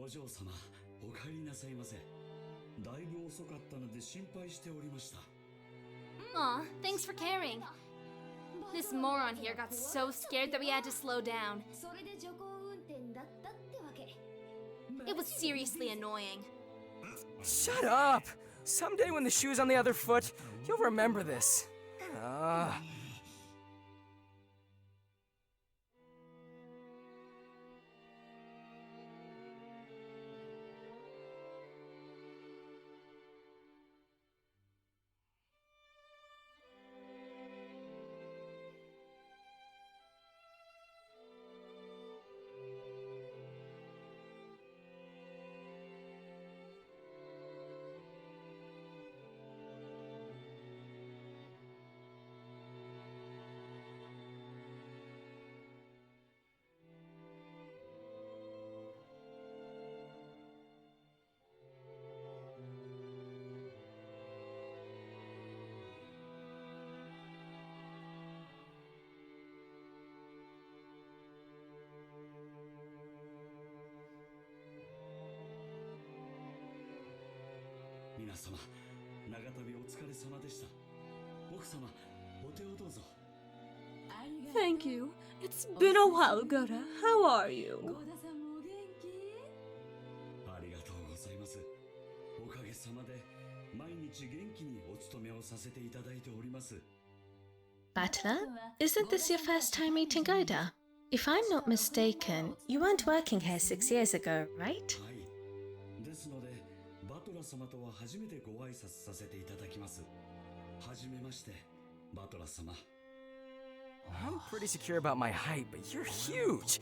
お嬢様、お帰りなさいませ。だいぶ遅かったので心配しておりました。Aw, thanks for caring. This moron here got so scared that we had to slow down. It was seriously annoying. Shut up! Someday when the shoe's on the other foot, you'll remember this. Ah. 皆様、長旅お疲れ様でした。奥様、お手をどうぞ。Thank you. It's been a while, Goda. How are you? ありがとうございます。おかげさまで毎日元気にお勤めをさせていただいております。 Butler, isn't this your first time meeting Goda? If I'm not mistaken, you weren't working here 6 years ago, right? はい。ですので、バトラー様とは初めてご挨拶させていただきます。はじめまして、バトラー様。I'm pretty secure about my height, but you're huge.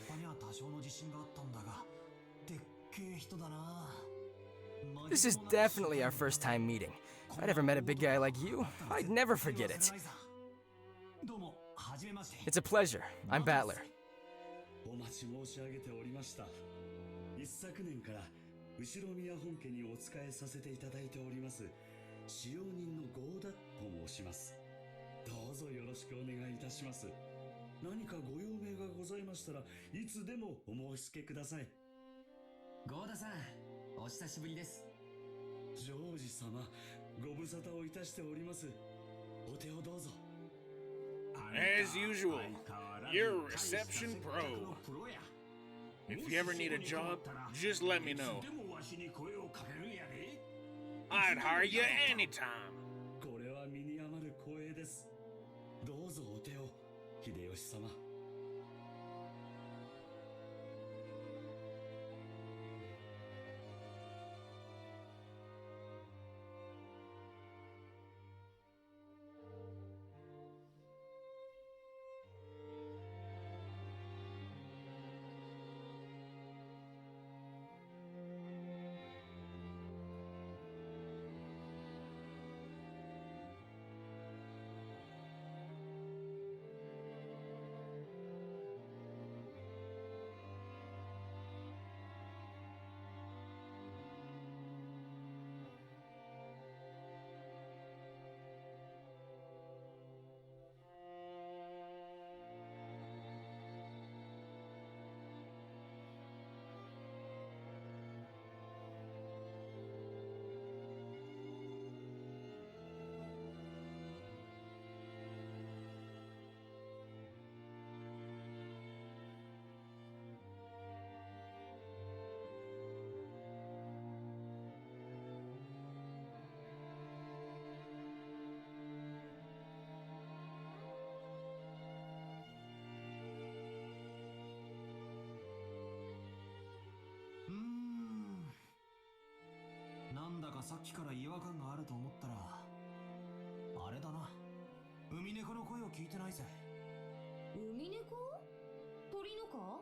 This is definitely our first time meeting. If I'd ever met a big guy like you, I'd never forget it. It's a pleasure. I'm Battler. お待ち申し上げておりました。一昨年から後ろ宮本家にお仕えさせていただいております使用人のゴーダと申します。どうぞよろしくお願いいたします。何かご用命がございましたらいつでもお申し付けください。ゴーダさん、お久しぶりです。ジョージ様、ご無沙汰をいたしております。お手をどうぞ。 As usual, you're a reception pro. If you ever need a job, just let me know. I'd hire you anytime. これは身に余る光栄です。どうぞお手を、秀吉様。なんだかさっきから違和感があると思ったら、あれだな。海猫の声を聞いてないぜ。海猫？鳥のか？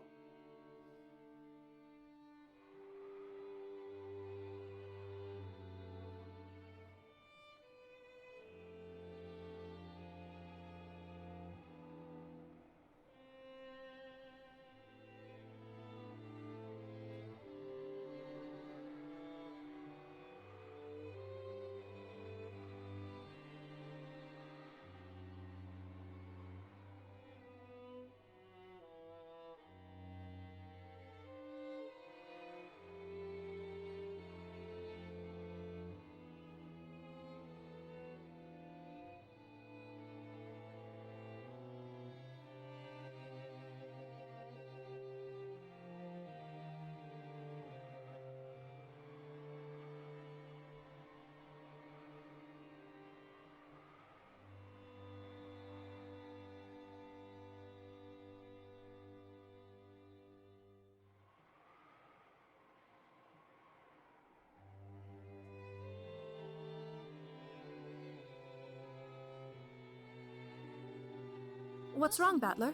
What's wrong, Battler?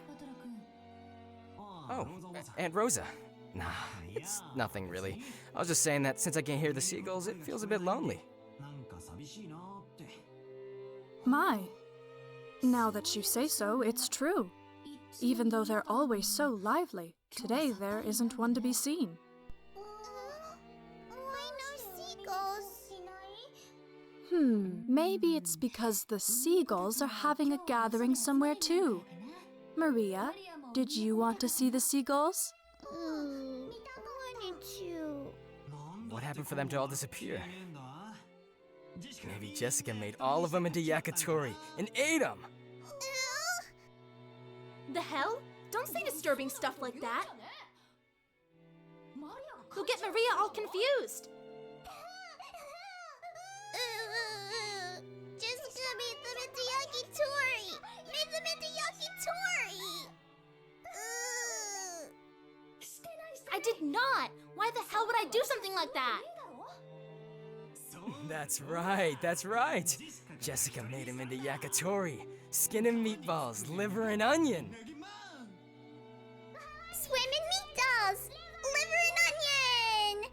Oh, Aunt Rosa. Nah, it's nothing really. I was just saying that since I can't hear the seagulls, it feels a bit lonely. My. Now that you say so, it's true. Even though they're always so lively, today there isn't one to be seen. Why no seagulls? Maybe it's because the seagulls are having a gathering somewhere too. Maria, did you want to see the seagulls? Wanted to. What happened for them to all disappear? Maybe Jessica made all of them into yakitori and ate them! The hell? Don't say disturbing stuff like that. You'll get Maria all confused. Jessica made them into yakitori! Made them into yakitori! I did not. Why the hell would I do something like that? That's right. Jessica made him into yakitori. Skin and meatballs, liver and onion. Swim in meat dolls! Liver and onion!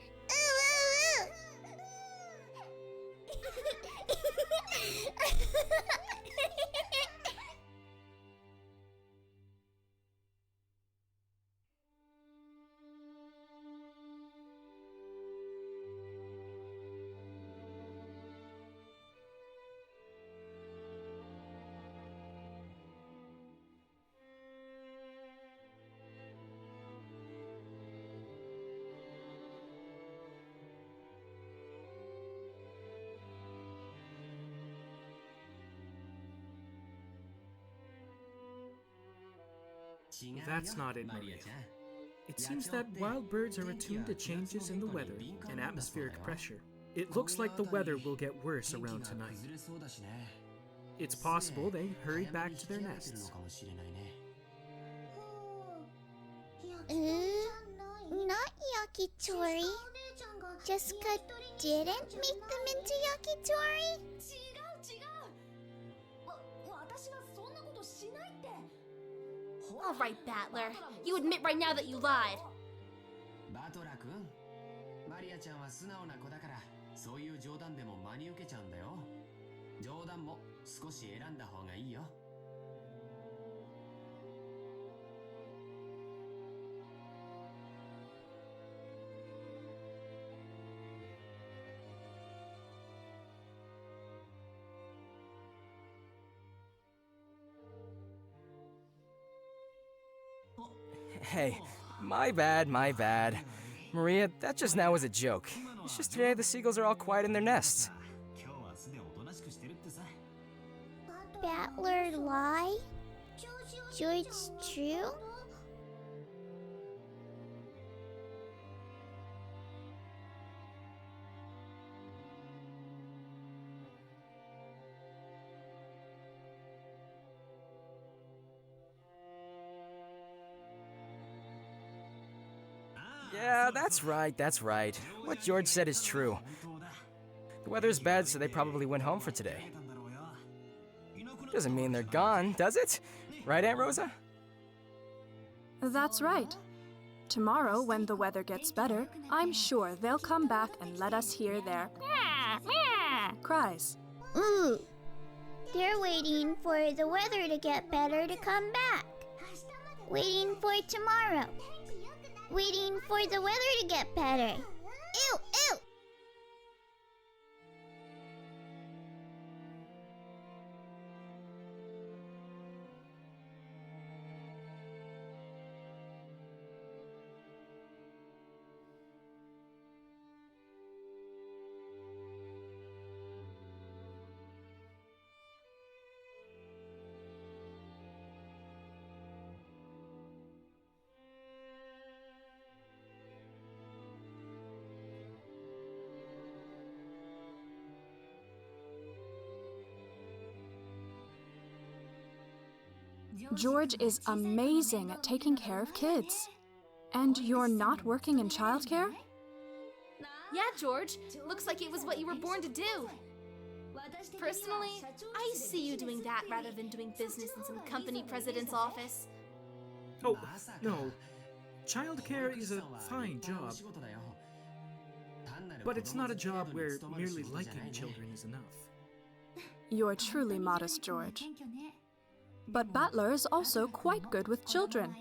That's not it, Maria. It seems that wild birds are attuned to changes in the weather and atmospheric pressure. It looks like the weather will get worse around tonight. It's possible they hurry back to their nests. Not yakitori. Jessica didn't make them into yakitori? All right, Battler. You admit right now that you lied. バトラ君、マリアちゃんは素直な子だから、そういう冗談でも真に受けちゃうんだよ。冗談も少し選んだ方がいいよ。Hey, my bad. Maria, that just now was a joke. It's just today the seagulls are all quiet in their nests. Battler lie? George true? Yeah, that's right. What George said is true. The weather's bad, so they probably went home for today. Doesn't mean they're gone, does it? Right, Aunt Rosa? That's right. Tomorrow, when the weather gets better, I'm sure they'll come back and let us hear their cries. Ooh. They're waiting for the weather to get better to come back. Waiting for tomorrow. Waiting for the weather to get better. Ew, ew! George is amazing at taking care of kids. And you're not working in childcare? Yeah, George. Looks like it was what you were born to do. Personally, I see you doing that rather than doing business in some company president's office. Oh, no. Childcare is a fine job, but it's not a job where merely liking children is enough. You're truly modest, George. But Battler is also quite good with children.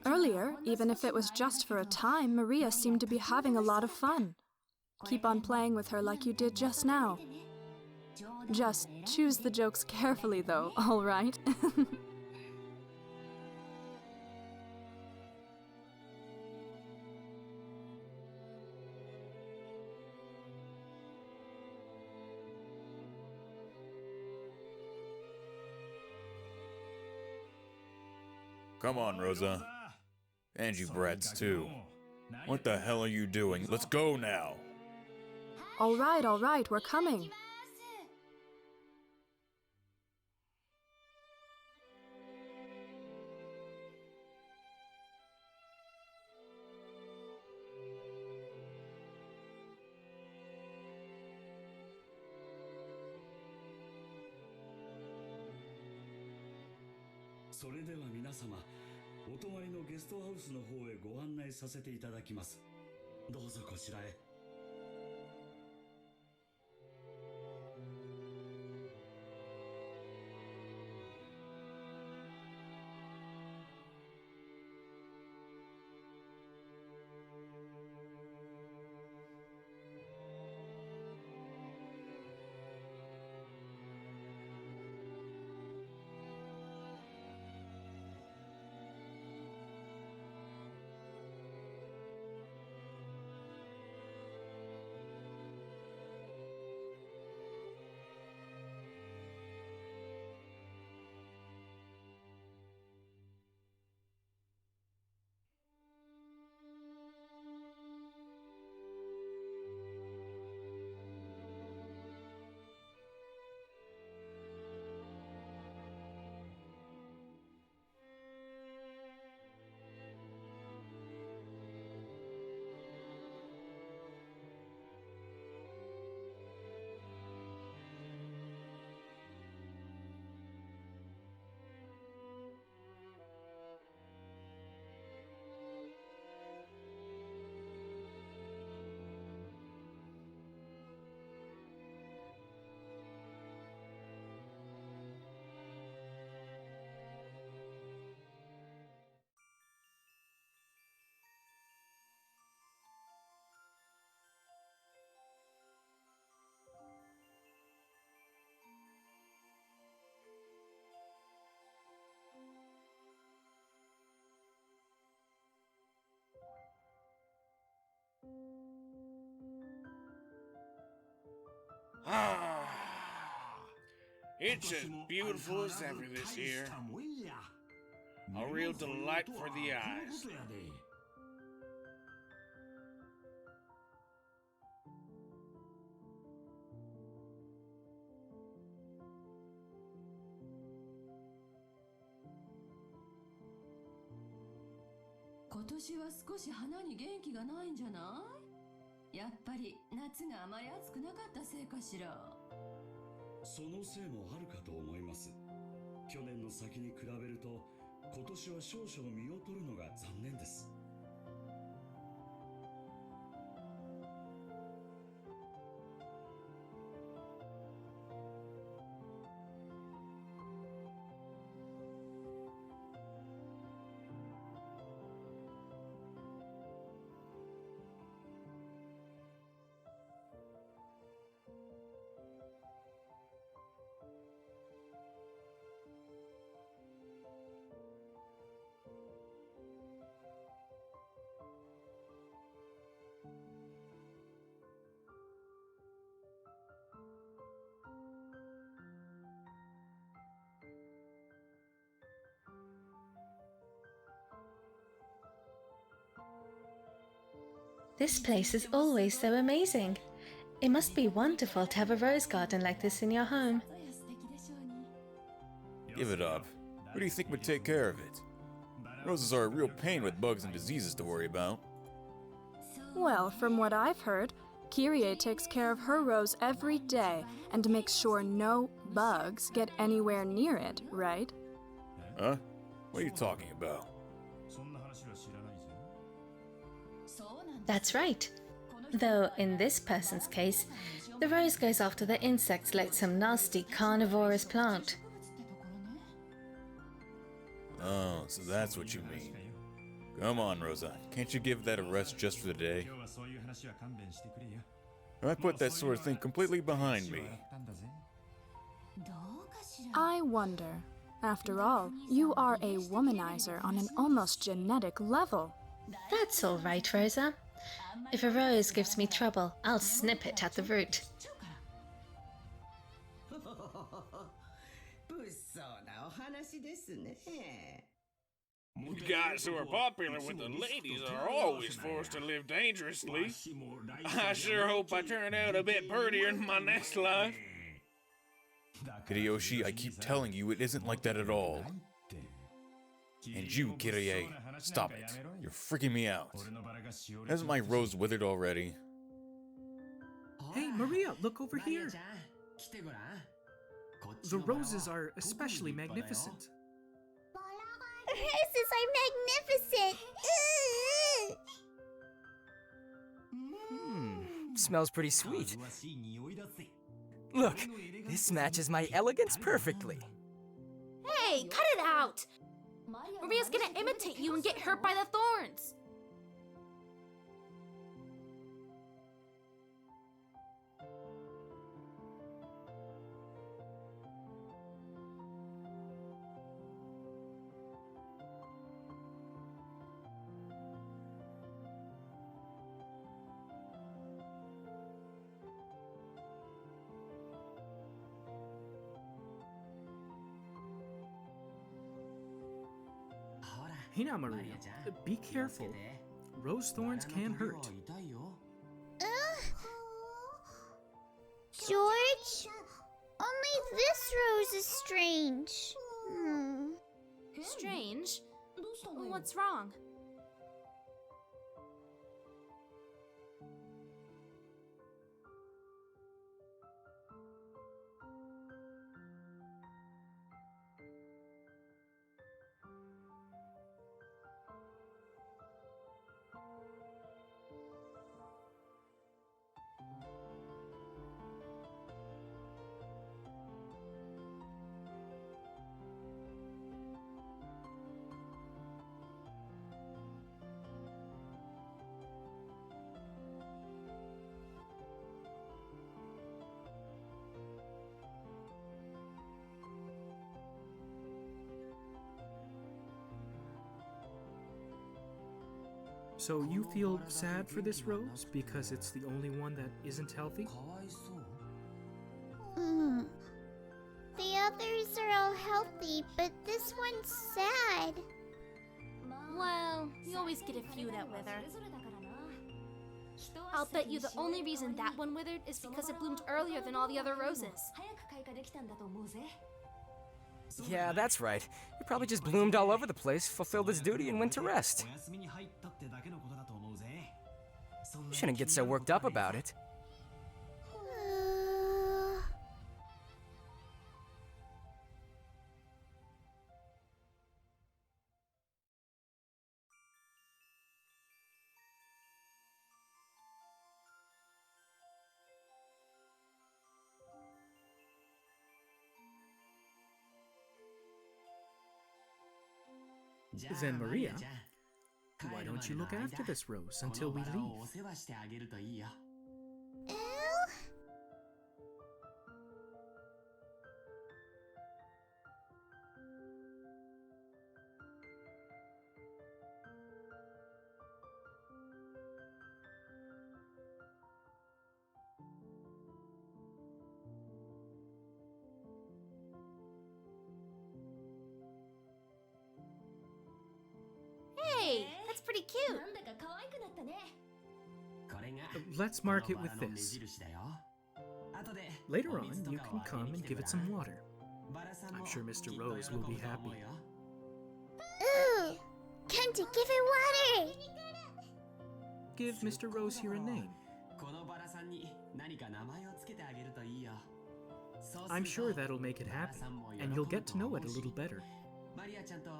Earlier, even if it was just for a time, Maria seemed to be having a lot of fun. Keep on playing with her like you did just now. Just choose the jokes carefully, though, all right? Come on, Rosa. And you brats, too. What the hell are you doing? Let's go now. All right, we're coming.それでは皆様、お泊まりのゲストハウスの方へご案内させていただきます。どうぞこちらへ。Ah, it's as beautiful as ever this year. A real delight for the eyes. This そのせいもあるかと思います。去年の先に比べると、今年は少々見劣るのが残念です。This place is always so amazing. It must be wonderful to have a rose garden like this in your home. Give it up. Who do you think would take care of it? Roses are a real pain with bugs and diseases to worry about. Well, from what I've heard, Kyrie takes care of her rose every day and makes sure no bugs get anywhere near it, right? Huh? What are you talking about? That's right. Though, in this person's case, the rose goes after the insects like some nasty carnivorous plant. Oh, so that's what you mean. Come on, Rosa. Can't you give that a rest just for the day? I put that sort of thing completely behind me. I wonder. After all, you are a womanizer on an almost genetic level. That's all right, Rosa. If a rose gives me trouble, I'll snip it at the root. Guys who are popular with the ladies are always forced to live dangerously. I sure hope I turn out a bit prettier in my next life. Hideyoshi, I keep telling you it isn't like that at all. And you, Kirie, stop it. You're freaking me out. Hasn't my rose withered already? Hey, Maria, look over here. The roses are especially magnificent. Roses are magnificent! Smells pretty sweet. Look, this matches my elegance perfectly. Hey, cut it out! Maria's gonna imitate you and get hurt by the thorns. Hey now, Maria, be careful. Rose thorns can hurt. George? Only this rose is strange. Strange? What's wrong? So you feel sad for this rose because it's the only one that isn't healthy? The others are all healthy, but this one's sad. Well, you always get a few that wither. I'll bet you the only reason that one withered is because it bloomed earlier than all the other roses. Yeah, that's right. It probably just bloomed all over the place, fulfilled its duty, and went to rest. You shouldn't get so worked up about it. Then Maria, why don't you look after this rose until we leave? Hey, that's pretty cute. Let's mark it with this. Later on, you can come and give it some water. I'm sure Mr. Rose will be happy. Ooh! Come to give it water! Give Mr. Rose here a name. このバラさんに何か名前をつけてあげるといいよ。I'm sure that'll make it happen, and you'll get to know it a little better. マリアちゃんと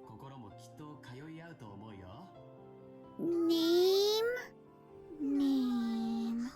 心もきっと通い合うと思うよ。Name? Name.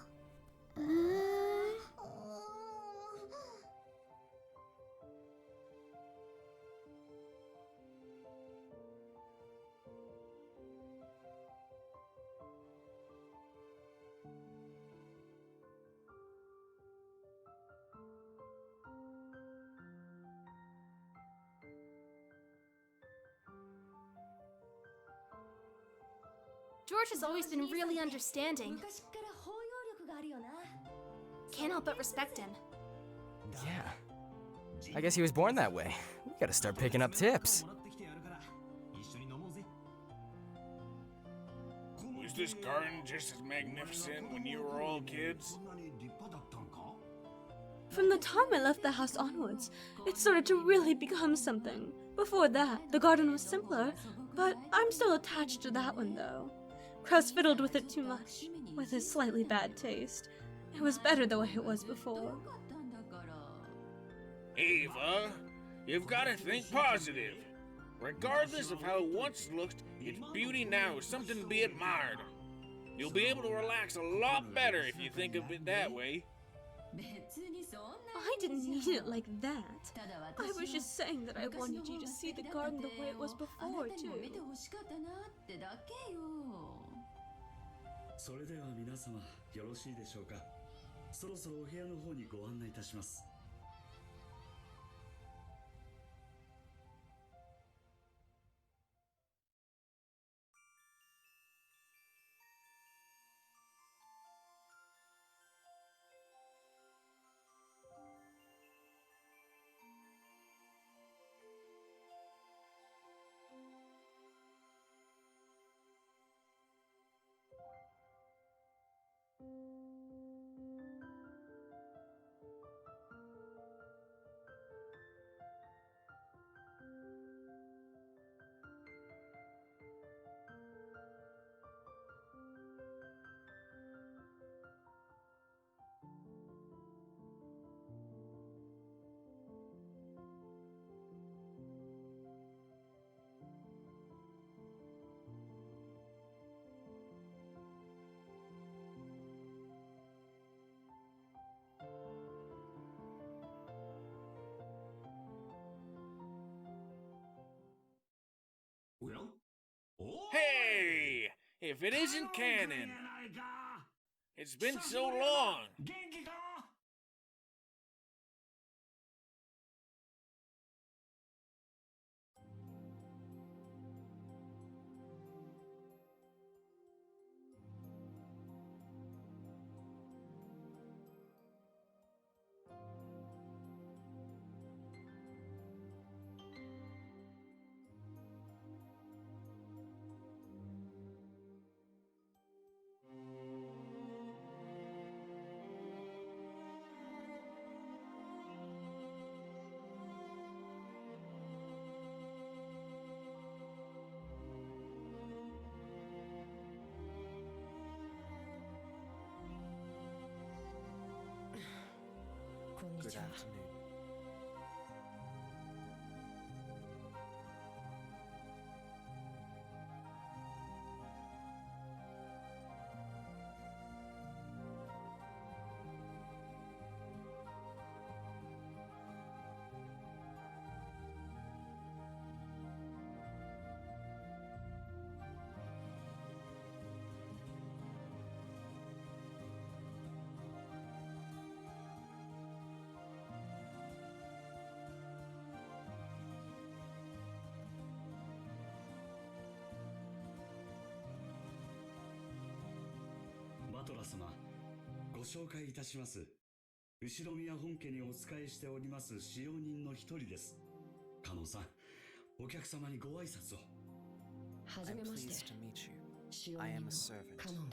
George has always been really understanding. Can't help but respect him. Yeah. I guess he was born that way. We gotta start picking up tips. Was this garden just as magnificent when you were all kids? From the time I left the house onwards, it started to really become something. Before that, the garden was simpler, but I'm still attached to that one though. Krauss fiddled with it too much, with his slightly bad taste. It was better the way it was before. Ava, you've got to think positive. Regardless of how it once looked, its beauty now is something to be admired. You'll be able to relax a lot better if you think of it that way. I didn't mean it like that. I was just saying that I wanted you to see the garden the way it was before, too. それでは皆様よろしいでしょうか。そろそろお部屋の方にご案内いたします。Hey! If it isn't canon! It's been so long! Good afternoon.バトラ様、ご紹介いたします。後宮本家にお仕えしております使用人の一人です。カノンさん、お客様にご挨拶を。I'm pleased to meet you. I am a servant, Canon.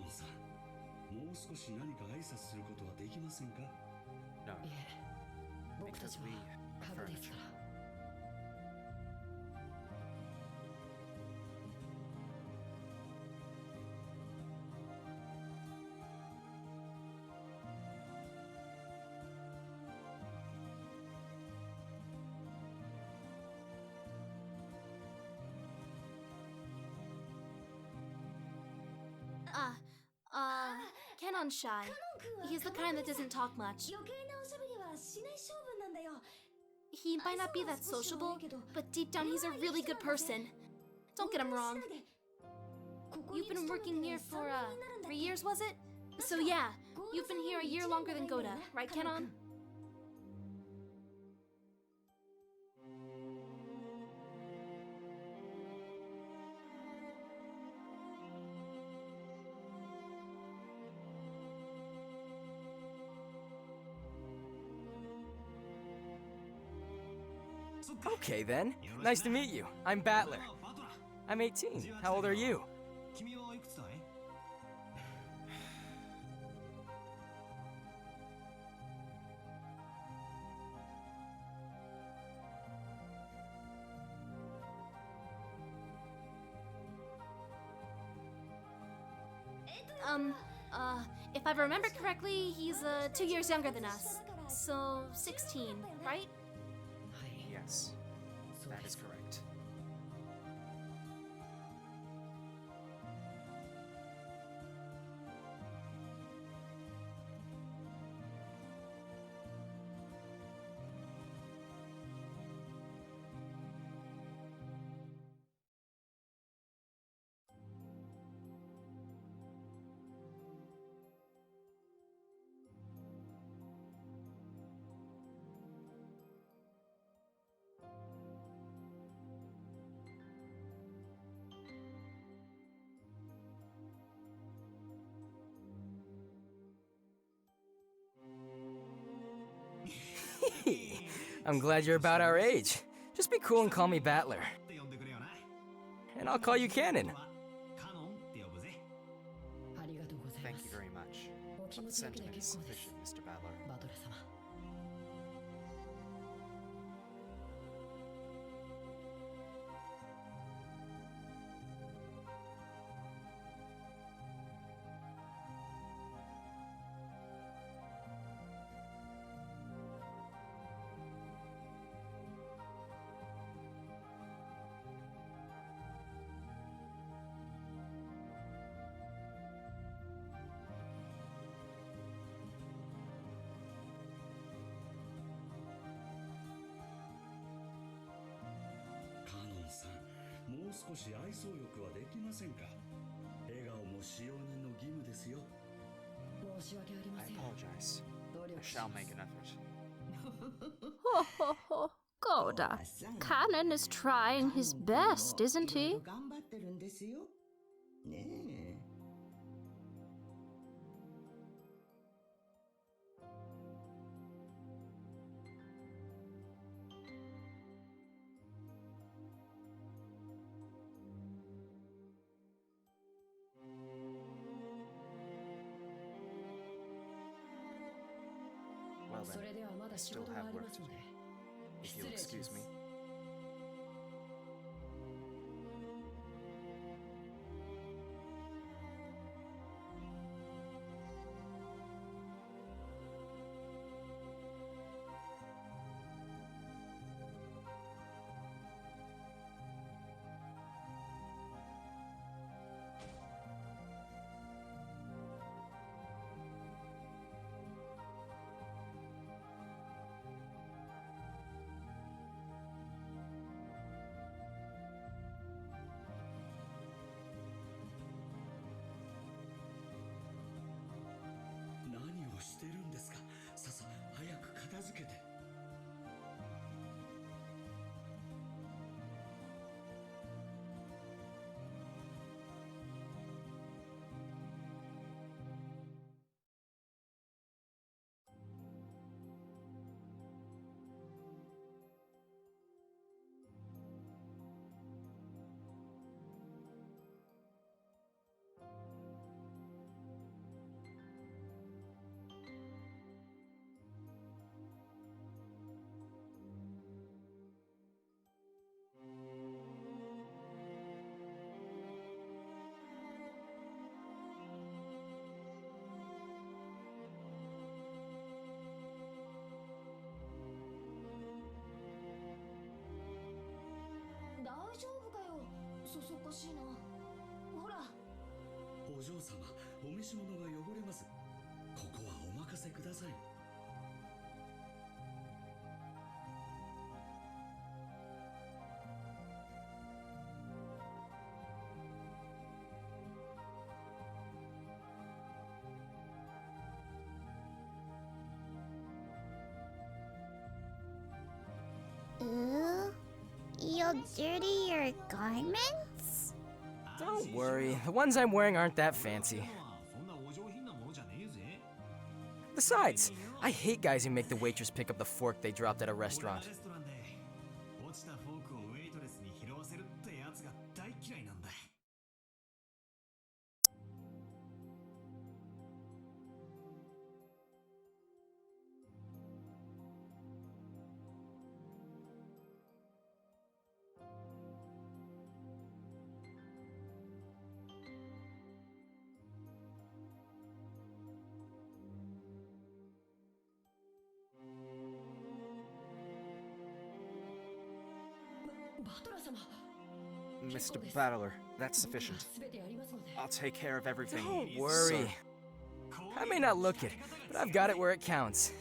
ンさん、もう少し何か挨拶することはできませんか？ No. いえ、僕たちは家具ですから。Kanon's shy. He's the kind that doesn't talk much. He might not be that sociable, but deep down he's a really good person. Don't get him wrong. You've been working here for, 3 years, was it? So yeah, you've been here a year longer than Goda, right, Kanon? Okay then. Nice to meet you. I'm Battler. I'm 18. How old are you? If I remember correctly, he's 2 years younger than us. So 16, right? Yes, that is correct. I'm glad you're about our age. Just be cool and call me Battler. And I'll call you Canon. Thank you very much. But the sentiment is sufficient, Mr. Battler. Kanon さん、もう少し愛想よくはできませんか？笑顔も使用人の義務ですよ。 I apologize. I shall make an effort. Ho ho ho. Goda. Kanon is trying his best, isn't he? Well then, I still have work to do. If you'll excuse me. What してるんですか？ささ、早く片付けて。お嬢様、お召し物が汚れます。ここはお任せください。Ooh, you'll dirty your garments? Don't worry, the ones I'm wearing aren't that fancy. Besides, I hate guys who make the waitress pick up the fork they dropped at a restaurant. Mr. Battler, that's sufficient. I'll take care of everything. Don't worry. Sir. I may not look it, but I've got it where it counts.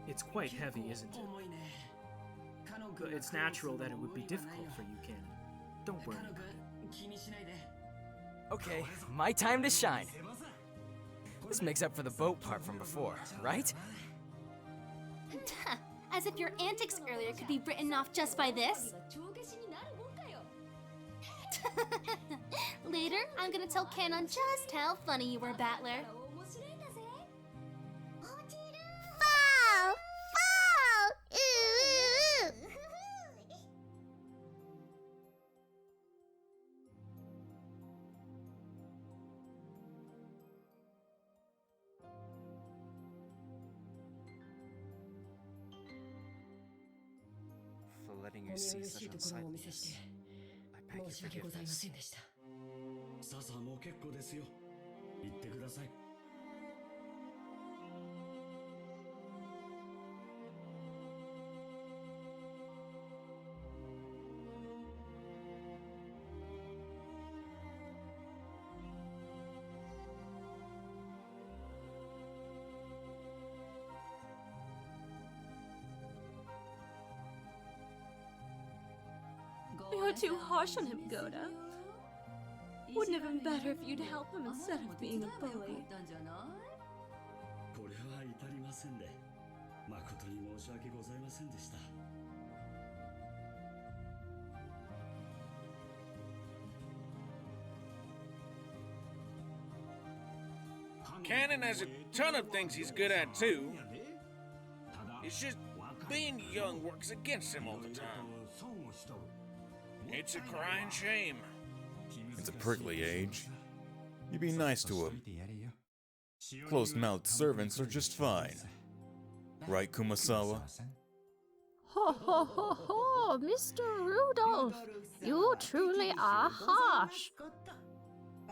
It's quite heavy, isn't it? But it's natural that it would be difficult for you, Canon. Don't worry about it. Okay, my time to shine. This makes up for the boat part from before, right? As if your antics earlier could be written off just by this. Later, I'm gonna tell Canon just how funny you were, Battler. Fall! Fall! Ooh! For letting you see such unsightliness, I beg your forgiveness. さあさあ、もう結構ですよ。言ってください。You're too harsh on him, Goda. Wouldn't it have been better if you'd help him instead of being a bully? これは至りませんで、誠に申し訳ございませんでした。Cannon has a ton of things he's good at too. It's just being young works against him all the time. It's a crying shame. It's a prickly age. You be nice to him. Closed-mouthed servants are just fine. Right, Kumasawa? Ho ho ho ho, Mr. Rudolph! You truly are harsh.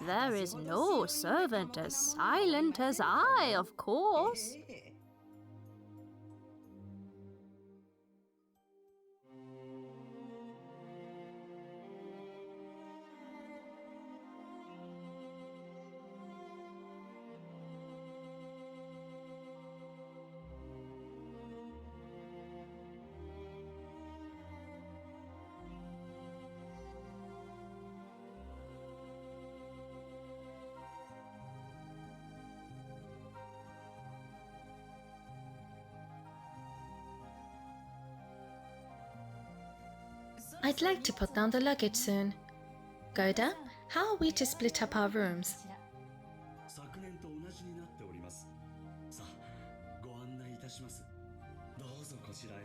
There is no servant as silent as I, of course. I'd like to put down the luggage soon. Goda, how are we to split up our rooms? 昨年と同じになっております。さあ、ご案内いたします。どうぞこちらへ。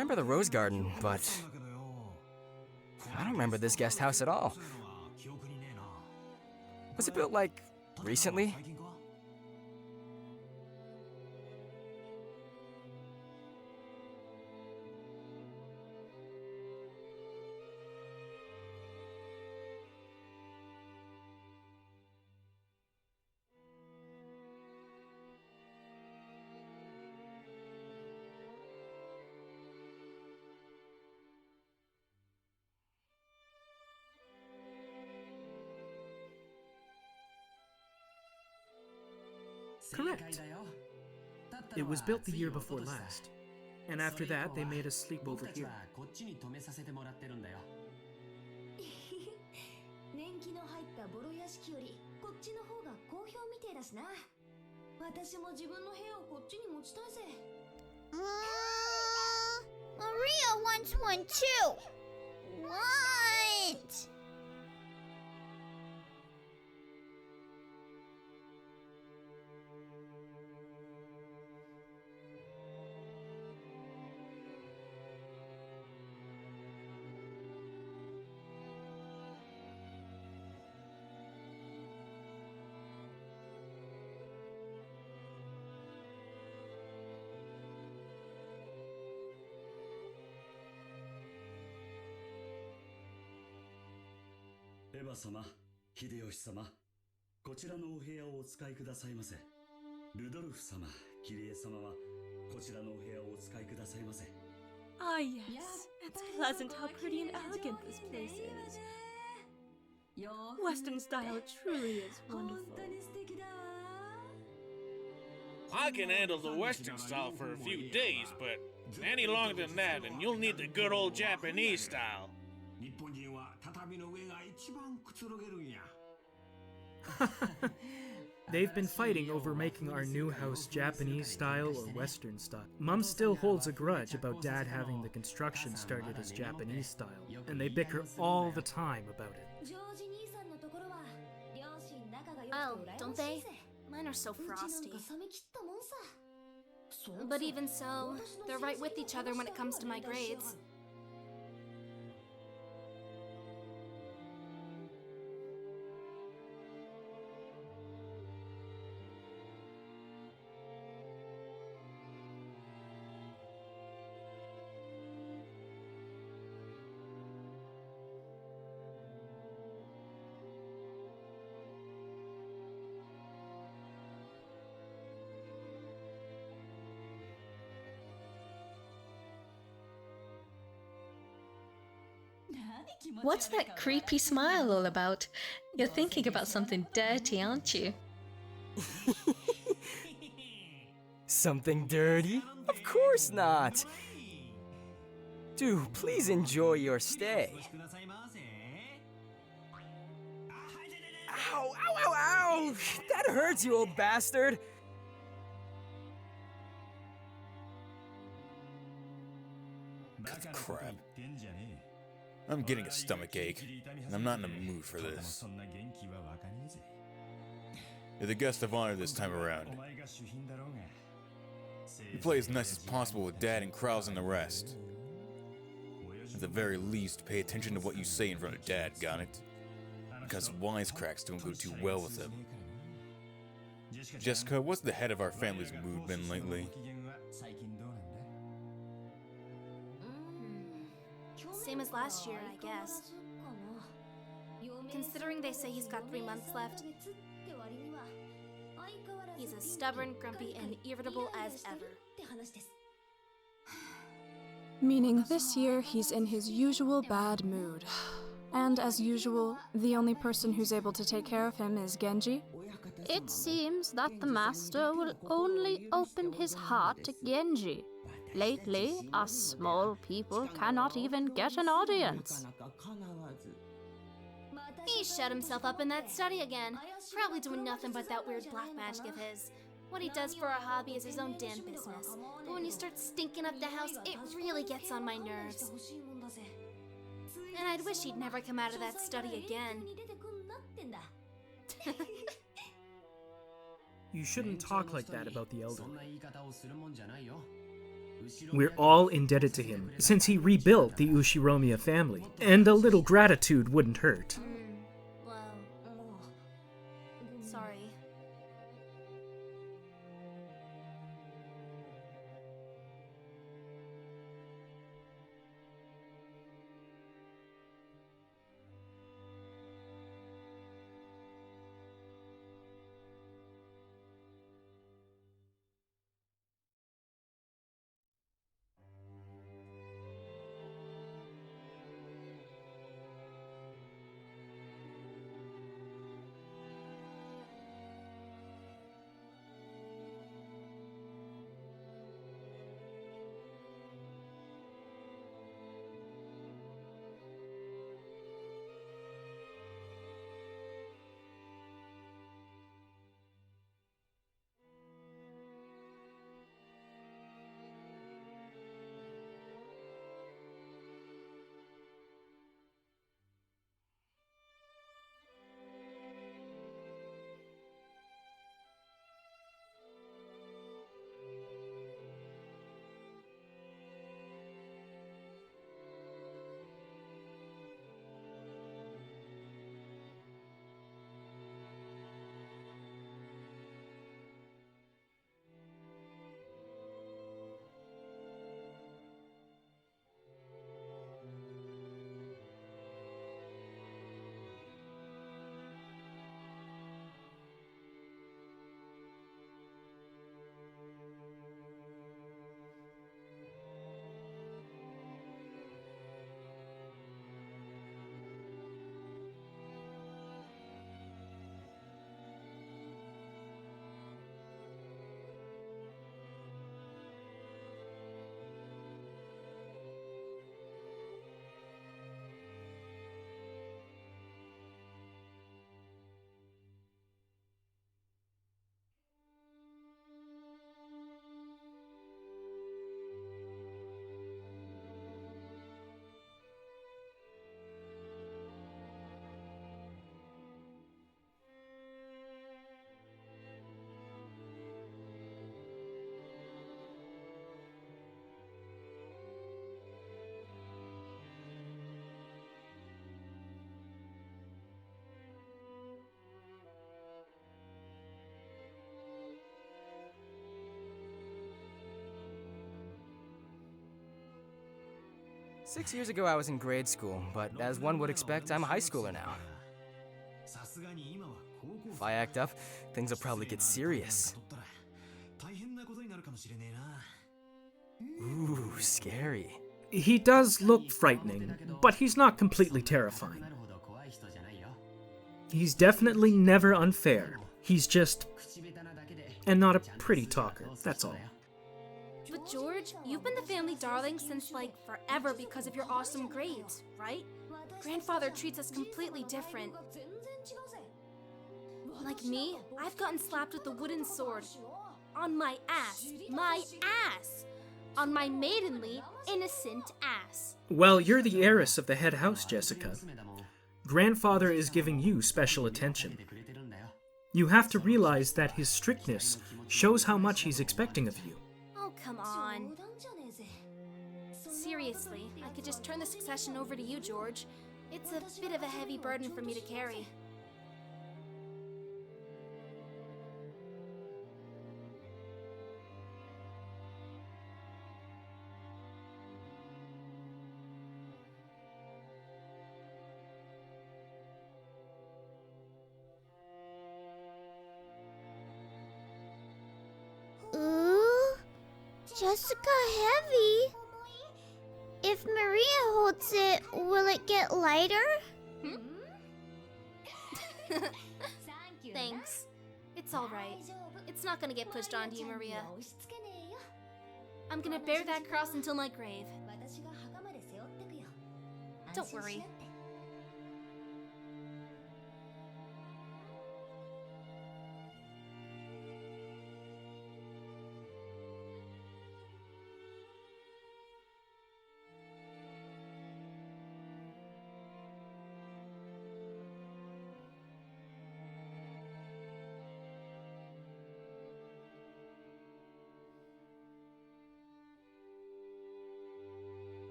remember the Rose Garden, but I don't remember this guest house at all. Was it built, like, recently? Correct. It was built the year before last. And after that, they made us sleep over here. 年季の入ったボロ屋敷よりこっちの方が好評みてえだしな。私も自分の部屋をこっちに持ちたいぜ。Maria wants one too. What? Eva 様、秀吉様、こちらのお部屋をお使いくださいませ。ルドルフ様、キリエ様はこちらのお部屋をお使いくださいませ。Ah, yes. It's pleasant how pretty and elegant this place is. Western style truly is wonderful. I can handle the Western style for a few days, but any longer than that, and you'll need the good old Japanese style. They've been fighting over making our new house Japanese style or Western style. Mum still holds a grudge about Dad having the construction started as Japanese style, and they bicker all the time about it. Oh, don't they? Mine are so frosty. But even so, they're right with each other when it comes to my grades. What's that creepy smile all about? You're thinking about something dirty, aren't you? Something dirty? Of course not! Do please enjoy your stay. Ow, ow, ow, ow! That hurts, you old bastard! Crap. I'm getting a stomach ache, and I'm not in the mood for this. You're the guest of honor this time around. You play as nice as possible with Dad and Krause and the rest. At the very least, pay attention to what you say in front of Dad, got it? Because wisecracks don't go too well with him. Jessica, what's the head of our family's mood been lately? Same as last year, I guess. Considering they say he's got 3 months left, he's as stubborn, grumpy, and irritable as ever. Meaning this year he's in his usual bad mood. And as usual, the only person who's able to take care of him is Genji. It seems that the master will only open his heart to Genji. Lately, us small people cannot even get an audience. He shut himself up in that study again, probably doing nothing but that weird black magic of his. What he does for a hobby is his own damn business. But when he starts stinking up the house, it really gets on my nerves. And I'd wish he'd never come out of that study again. You shouldn't talk like that about the elderly. We're all indebted to him, since he rebuilt the Ushiromiya family, and a little gratitude wouldn't hurt. Well, sorry. Six years ago, I was in grade school, but as one would expect, I'm a high schooler now. If I act up, things will probably get serious. Ooh, scary. He does look frightening, but he's not completely terrifying. He's definitely never unfair. He's just... and not a pretty talker, that's all. But George, you've been the family darling since, like, forever because of your awesome grades, right? Grandfather treats us completely different. Like me, I've gotten slapped with a wooden sword. On my ass. My ass! On my maidenly, innocent ass. Well, you're the heiress of the head house, Jessica. Grandfather is giving you special attention. You have to realize that his strictness shows how much he's expecting of you. Oh, come on. Seriously, I could just turn the succession over to you, George. It's a bit of a heavy burden for me to carry. Ooh, Jessica heavy. If Maria holds it, will it get lighter? Thanks. It's alright. It's not gonna get pushed onto you, Maria. I'm gonna bear that cross until my grave. Don't worry.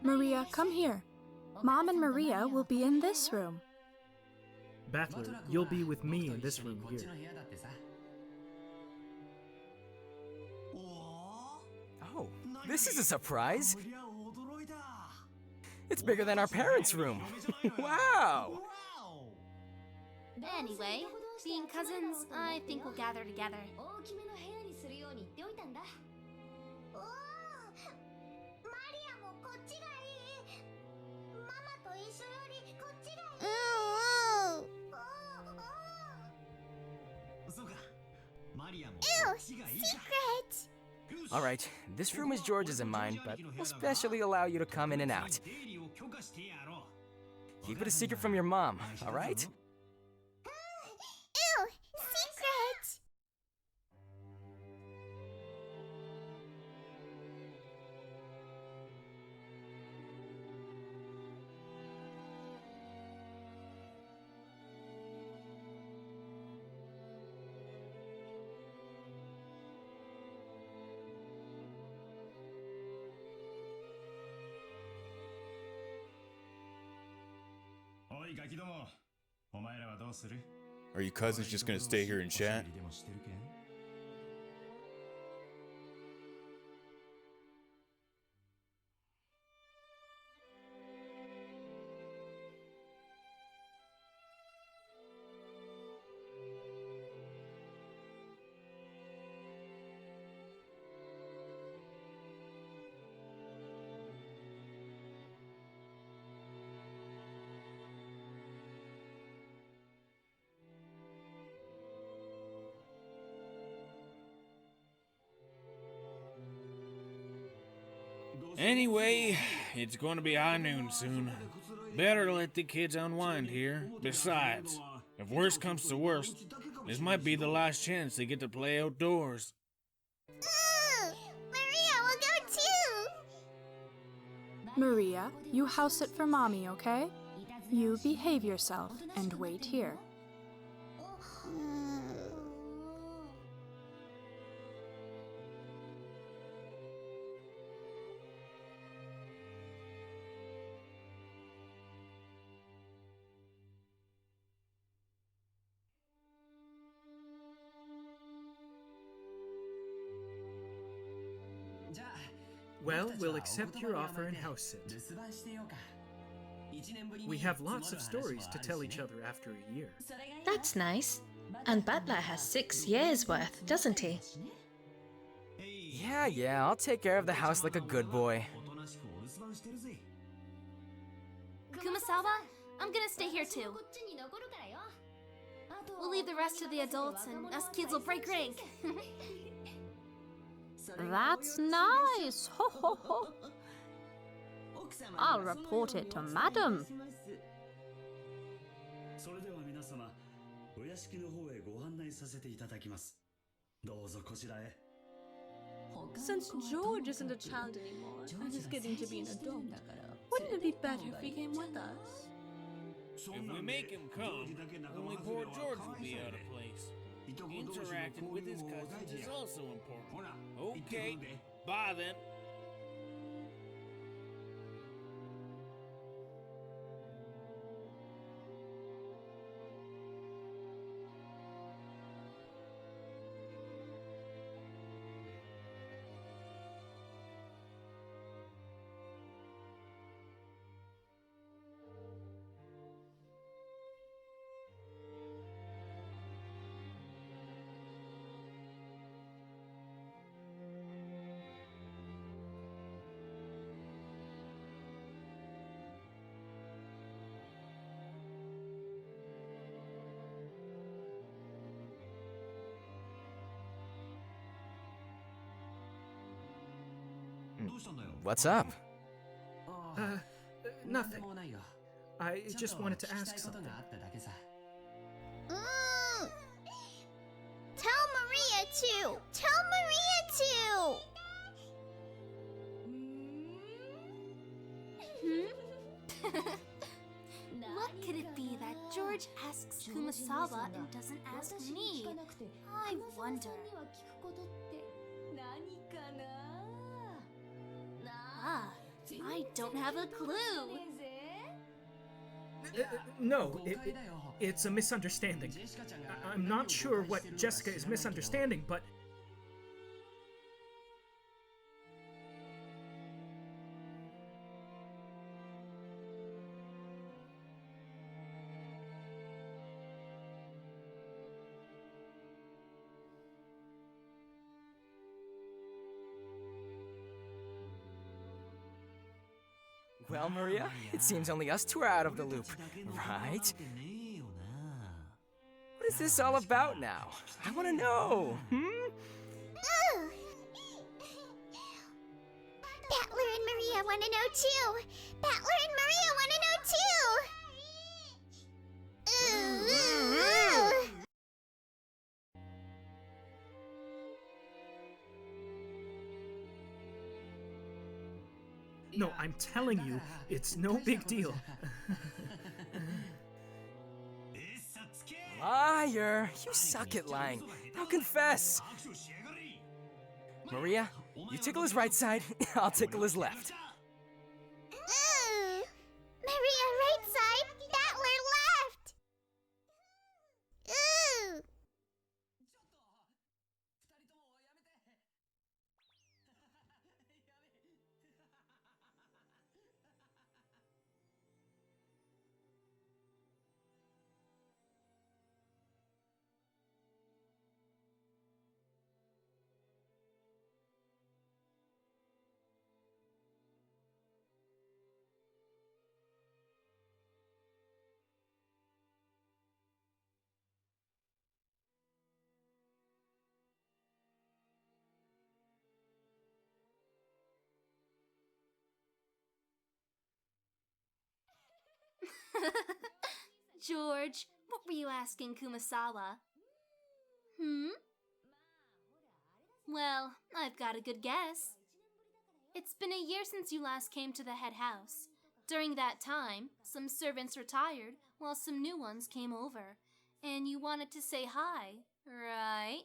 Maria, come here. Mom and Maria will be in this room. Battler, you'll be with me in this room here. Oh, this is a surprise. It's bigger than our parents' room. Wow! Anyway, being cousins, I think we'll gather together. Ew, secret! All right, this room is George's and mine, but we'll specially allow you to come in and out. Keep it a secret from your mom, all right? Ew, secret! Are you cousins just gonna stay here and chat? Anyway, it's going to be high noon soon. Better let the kids unwind here. Besides, if worst comes to worst, this might be the last chance they get to play outdoors. Maria will go too! Maria, you house it for Mommy, okay? You behave yourself and wait here. Well, we'll accept your offer and house sit. We have lots of stories to tell each other after a year. That's nice. And Battler has 6 years worth, doesn't he? Yeah, I'll take care of the house like a good boy. Kumasawa, I'm gonna stay here too. We'll leave the rest to the adults and us kids will break rank. That's nice! Ho ho ho! I'll report it to Madam. それでは皆様、お屋敷の方へご案内させていただきます。どうぞこちらへ。 Since George isn't a child anymore and is getting to be an adult, wouldn't it be better if he came with us? If we make him come, only poor George will be out of place. Interacting with his cousins is also important. Okay, bye then. What's up? Nothing. I just wanted to ask something. Tell Maria too! Tell Maria too! What could it be that George asks Kumasawa and doesn't ask me? I wonder. Ah, I don't have a clue. No, it's a misunderstanding. I'm not sure what Jessica is misunderstanding, but... Well, Maria, it seems only us two are out of the loop, right? What is this all about now? I want to know, Battler and Maria want to know too. Battler and Maria want to know too. No, I'm telling you, it's no big deal. Liar! You suck at lying. Now confess! Maria, you tickle his right side, I'll tickle his left. Maria right side, Battler left. George, what were you asking Kumasawa? Well, I've got a good guess. It's been a year since you last came to the head house. During that time, some servants retired while some new ones came over. And you wanted to say hi, right?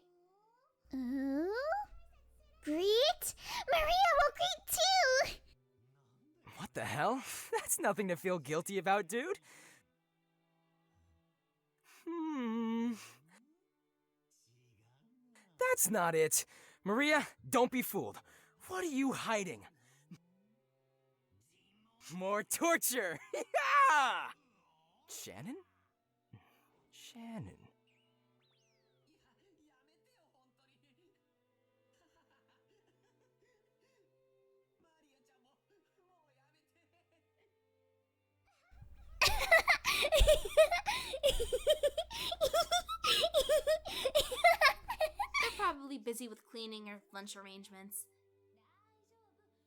Greet? Maria will greet too! What the hell? That's nothing to feel guilty about, dude. That's not it. Maria, don't be fooled. What are you hiding? More torture! Yeah! Shannon? Shannon. They're probably busy with cleaning or lunch arrangements.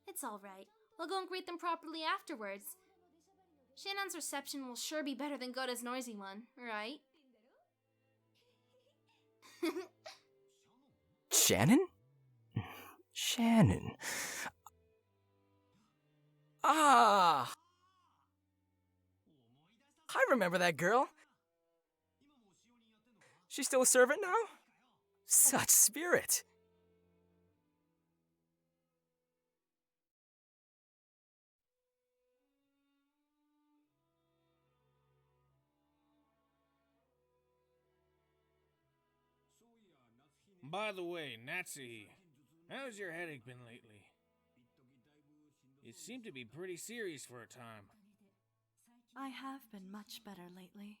It's alright. We'll go and greet them properly afterwards. Shannon's reception will sure be better than Goda's noisy one, right? Shannon? Shannon. Ah! I remember that girl. She's still a servant now? Such spirit. By the way, Natsuhi, how's your headache been lately? It seemed to be pretty serious for a time. I have been much better lately.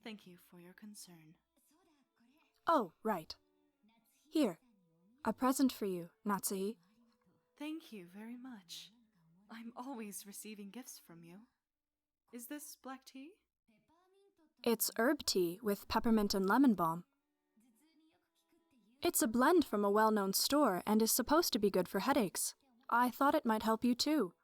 Thank you for your concern. Oh, right. Here, a present for you, Natsuhi. Thank you very much. I'm always receiving gifts from you. Is this black tea? It's herb tea with peppermint and lemon balm. It's a blend from a well-known store and is supposed to be good for headaches. I thought it might help you too.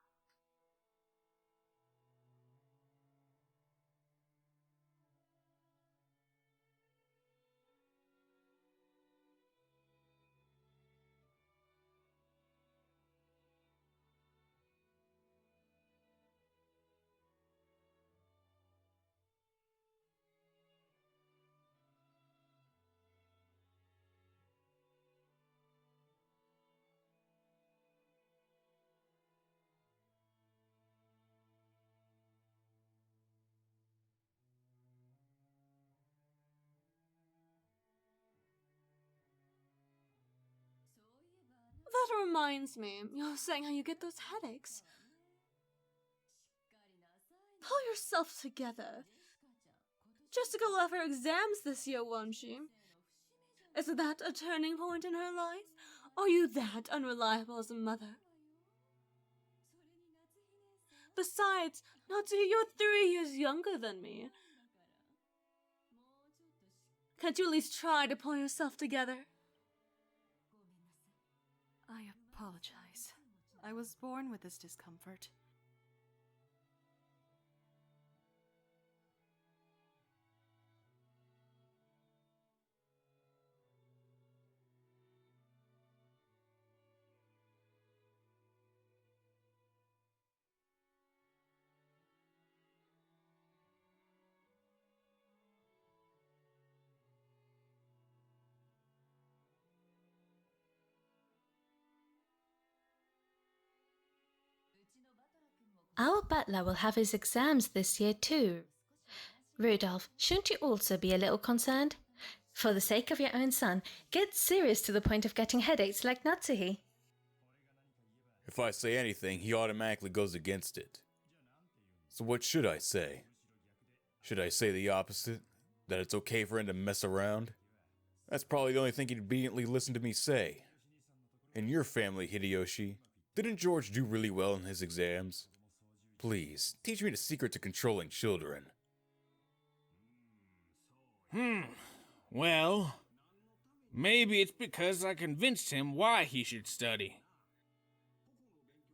That reminds me, you're saying how you get those headaches. Pull yourself together. Jessica will have her exams this year, won't she? Is that a turning point in her life? Are you that unreliable as a mother? Besides, Natsuhi, you're 3 years younger than me. Can't you at least try to pull yourself together? I apologize. I was born with this discomfort. Our butler will have his exams this year too. Rudolph, shouldn't you also be a little concerned? For the sake of your own son, get serious to the point of getting headaches like Natsuhi. If I say anything, he automatically goes against it. So what should I say? Should I say the opposite? That it's okay for him to mess around? That's probably the only thing he'd obediently listen to me say. In your family, Hideyoshi, didn't George do really well in his exams? Please, teach me the secret to controlling children. Well, maybe it's because I convinced him why he should study.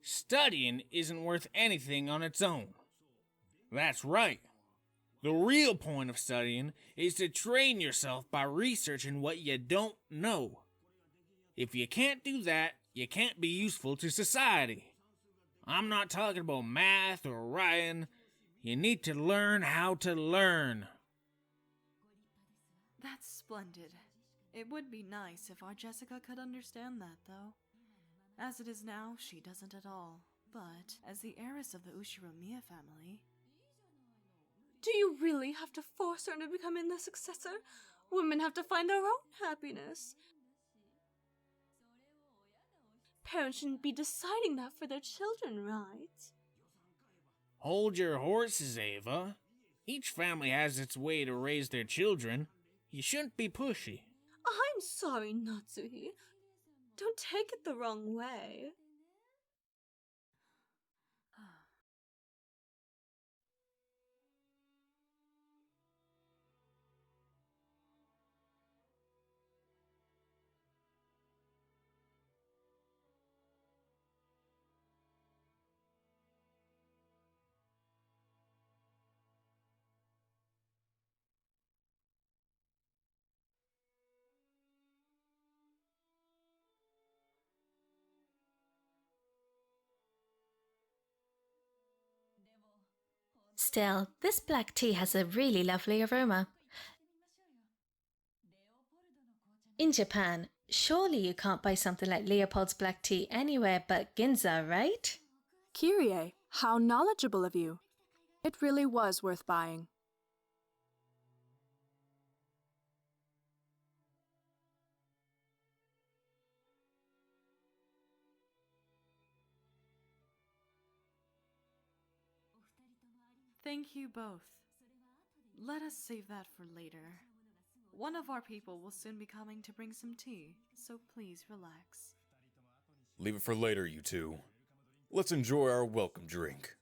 Studying isn't worth anything on its own. That's right. The real point of studying is to train yourself by researching what you don't know. If you can't do that, you can't be useful to society. I'm not talking about math or writing. You need to learn how to learn. That's splendid. It would be nice if our Jessica could understand that, though. As it is now, she doesn't at all. But, as the heiress of the Ushiromiya family... Do you really have to force her into becoming the successor? Women have to find their own happiness. Parents shouldn't be deciding that for their children, right? Hold your horses, Ava. Each family has its way to raise their children. You shouldn't be pushy. I'm sorry, Natsuhi. Don't take it the wrong way. Still, this black tea has a really lovely aroma. In Japan, surely you can't buy something like Leopold's black tea anywhere but Ginza, right? Kyrie, how knowledgeable of you. It really was worth buying. Thank you both. Let us save that for later. One of our people will soon be coming to bring some tea, so please relax. Leave it for later, you two. Let's enjoy our welcome drink.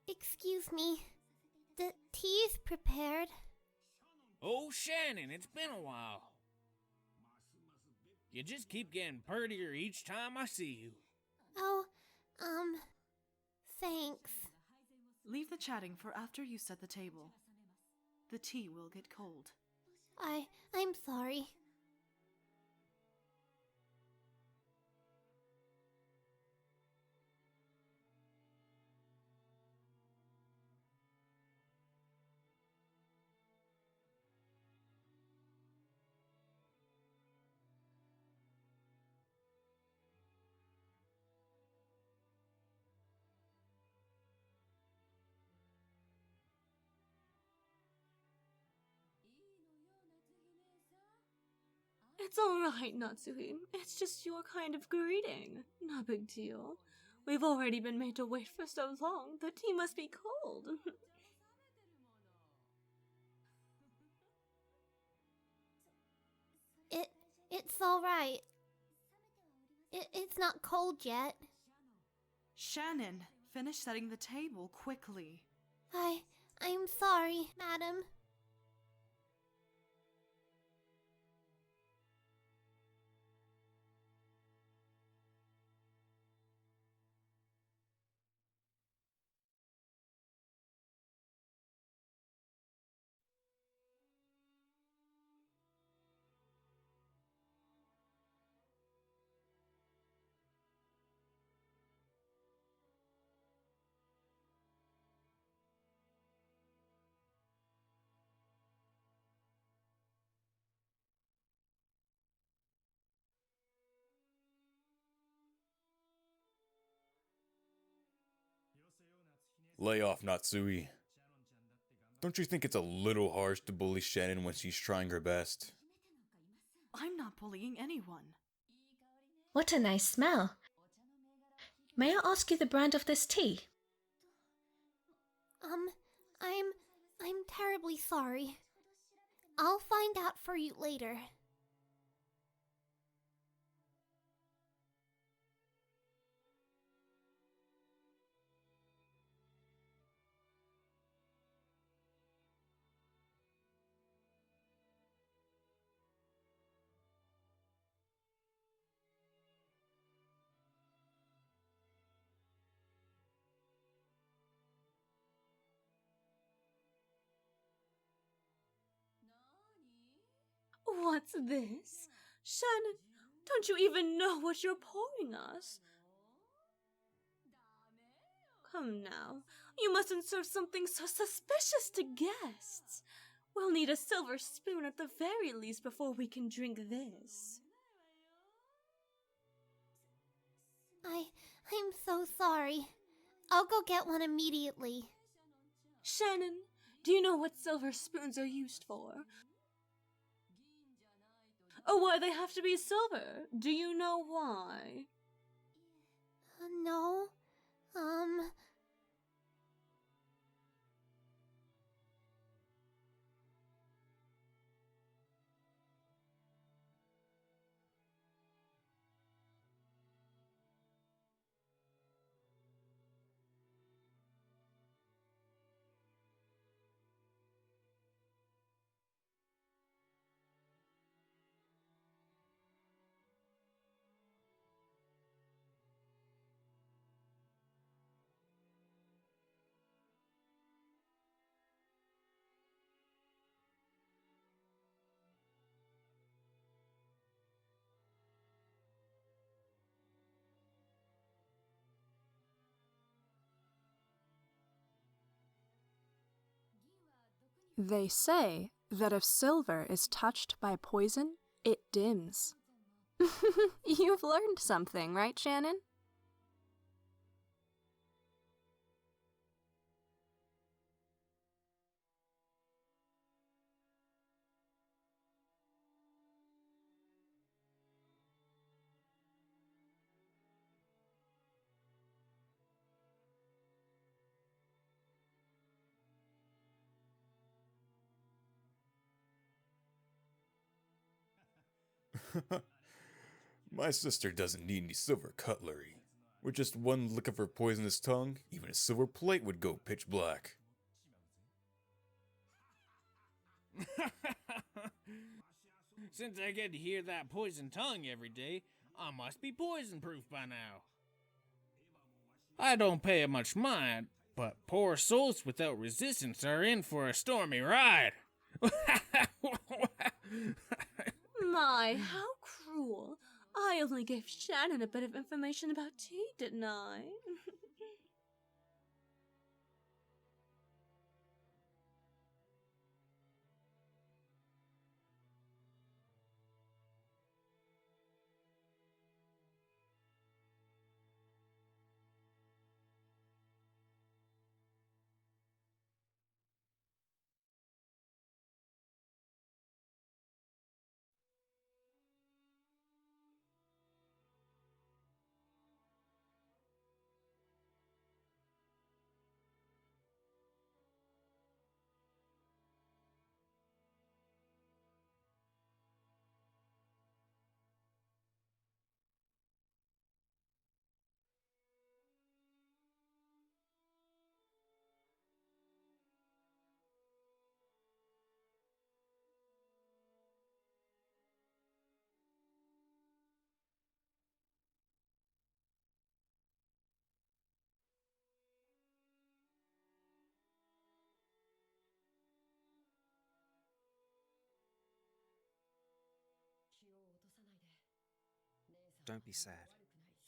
Excuse me. The tea is prepared. Oh, Shannon, it's been a while. You just keep getting purtier each time I see you. Oh, thanks. Leave the chatting for after you set the table. The tea will get cold. I'm sorry. It's alright, Natsuhi. It's just your kind of greeting. No big deal. We've already been made to wait for so long. The tea must be cold. It's alright. It's not cold yet. Shannon, finish setting the table quickly. I'm sorry, madam. Lay off, Natsui. Don't you think it's a little harsh to bully Shannon when she's trying her best? I'm not bullying anyone. What a nice smell. May I ask you the brand of this tea? I'm terribly sorry. I'll find out for you later. What's this? Shannon, don't you even know what you're pouring us? Come now, you mustn't serve something so suspicious to guests. We'll need a silver spoon at the very least before we can drink this. I'm so sorry. I'll go get one immediately. Shannon, do you know what silver spoons are used for? Oh, why they have to be silver? Do you know why? No. They say that if silver is touched by poison, it dims. You've learned something, right, Shannon? My sister doesn't need any silver cutlery. With just one lick of her poisonous tongue, even a silver plate would go pitch black. Since I get to hear that poison tongue every day, I must be poison-proof by now. I don't pay it much mind, but poor souls without resistance are in for a stormy ride. My, how cruel. I only gave Shannon a bit of information about tea, didn't I? Don't be sad.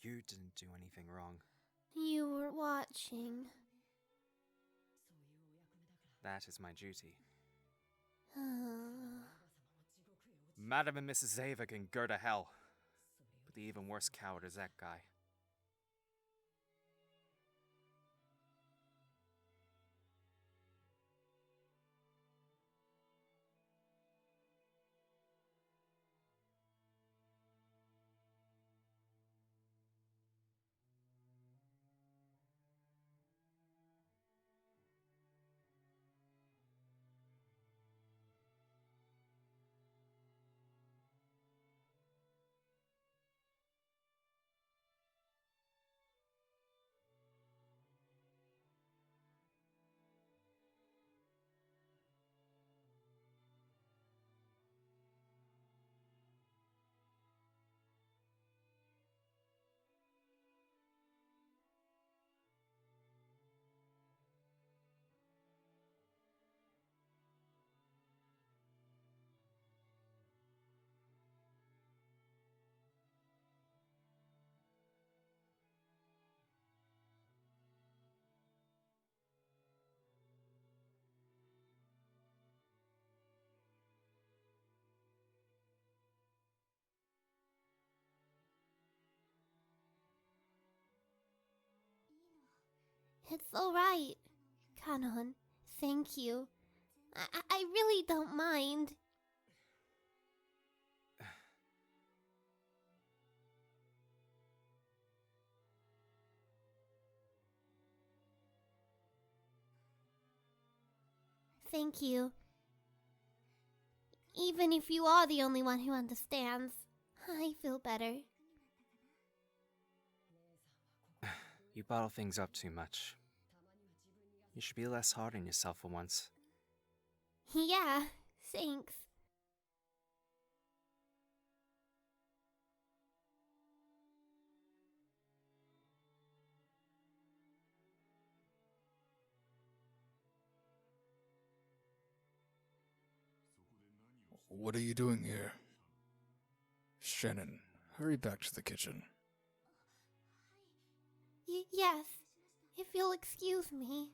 You didn't do anything wrong. You were watching. That is my duty. Madam and Mrs. Ava can go to hell. But the even worse coward is that guy. It's alright, Kanon. Thank you. I really don't mind. Thank you. Even if you are the only one who understands, I feel better. You bottle things up too much. You should be less hard on yourself for once. Yeah, thanks. What are you doing here? Shannon, hurry back to the kitchen. Yes, if you'll excuse me.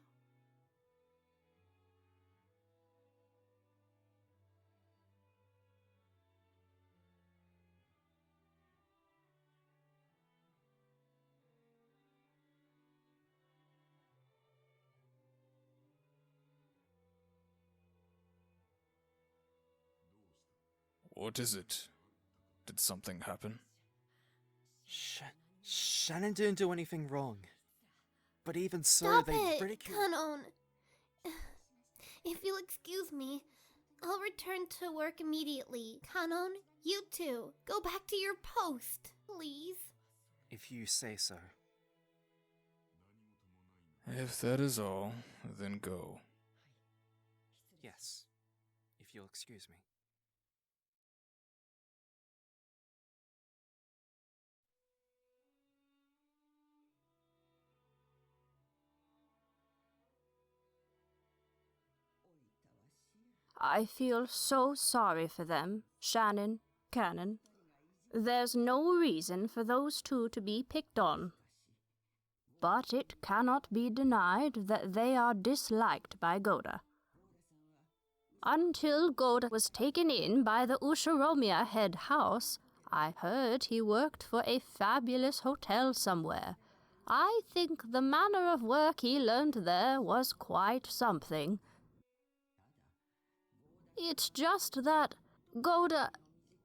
What is it? Did something happen? Shannon didn't do anything wrong. But even so, Stop they it, ridicule. Kanon. If you'll excuse me, I'll return to work immediately. Kanon, you two, go back to your post, please. If you say so. If that is all, then go. Yes, if you'll excuse me. I feel so sorry for them, Shannon, Cannon. There's no reason for those two to be picked on. But it cannot be denied that they are disliked by Goda. Until Goda was taken in by the Ushiromiya head house, I heard he worked for a fabulous hotel somewhere. I think the manner of work he learned there was quite something. It's just that Goda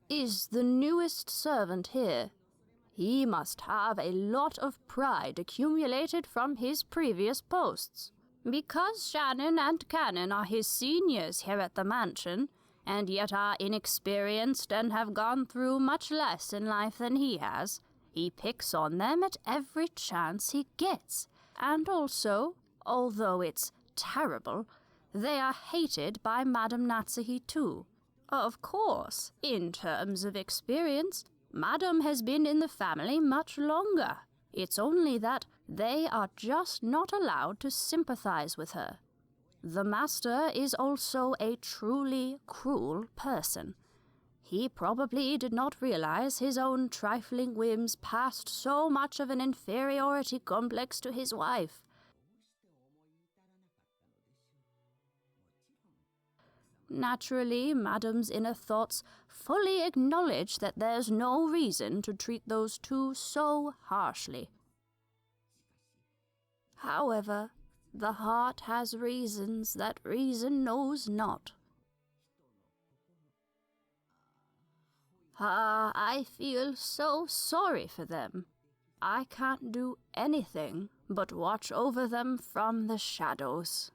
is the newest servant here. He must have a lot of pride accumulated from his previous posts. Because Shannon and Cannon are his seniors here at the mansion, and yet are inexperienced and have gone through much less in life than he has, he picks on them at every chance he gets. And also, although it's terrible, they are hated by Madame Natsuhi too. Of course, in terms of experience, Madame has been in the family much longer. It's only that they are just not allowed to sympathize with her. The master is also a truly cruel person. He probably did not realize his own trifling whims passed so much of an inferiority complex to his wife. Naturally, Madame's inner thoughts fully acknowledge that there's no reason to treat those two so harshly. However, the heart has reasons that reason knows not. I feel so sorry for them. I can't do anything but watch over them from the shadows.